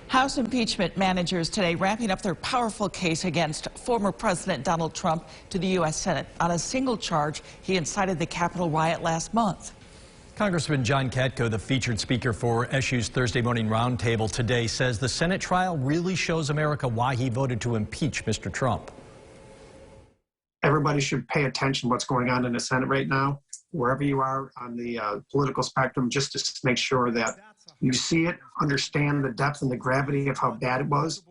House impeachment managers today wrapping up their powerful case against former President Donald Trump to the U.S. Senate on a single charge: he incited the Capitol riot last month. Congressman John Katko, the featured speaker for SU's Thursday morning roundtable today, says the Senate trial really shows America why he voted to impeach Mr. Trump. Everybody should pay attention to what's going on in the Senate right now, wherever you are on the political spectrum, just to make sure that you see it, understand the depth and the gravity of how bad it was,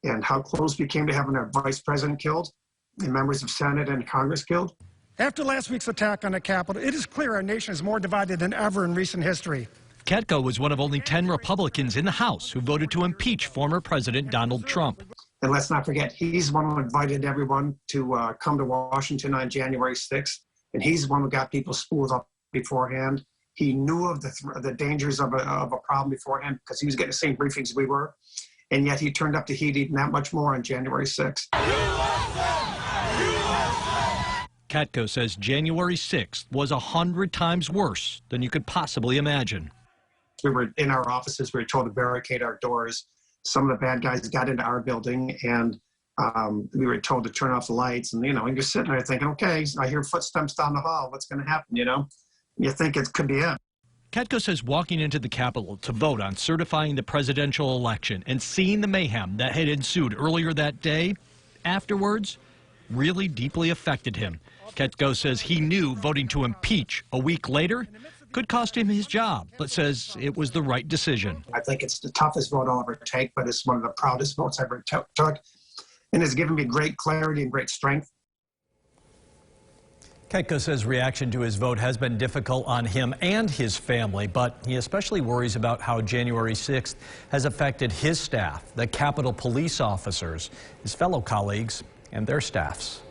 and how close we came to having our vice president killed, and members of Senate and Congress killed. After last week's attack on the Capitol, it is clear our nation is more divided than ever in recent history. Katko was one of only 10 Republicans in the House who voted to impeach former President Donald Trump. And let's not forget, he's the one who invited everyone to come to Washington on January 6th, and he's the one who got people spooled up beforehand. He knew of the dangers of a problem beforehand because he was getting the same briefings we were, and yet he turned up the heat even that much more on January 6th. Katko says January 6th was 100 times worse than you could possibly imagine. We were in our offices. We were told to barricade our doors. Some of the bad guys got into our building, and we were told to turn off the lights. And, and you're sitting there thinking, okay, I hear footsteps down the hall. What's going to happen, You think it could be it. Katko says walking into the Capitol to vote on certifying the presidential election and seeing the mayhem that had ensued earlier that day, afterwards, really deeply affected him. Katko says he knew voting to impeach a week later could cost him his job, but says it was the right decision. I think it's the toughest vote I'll ever take, but it's one of the proudest votes I ever took, and it's given me great clarity and great strength. Katko says reaction to his vote has been difficult on him and his family, but he especially worries about how January 6th has affected his staff, the Capitol police officers, his fellow colleagues, and their staffs.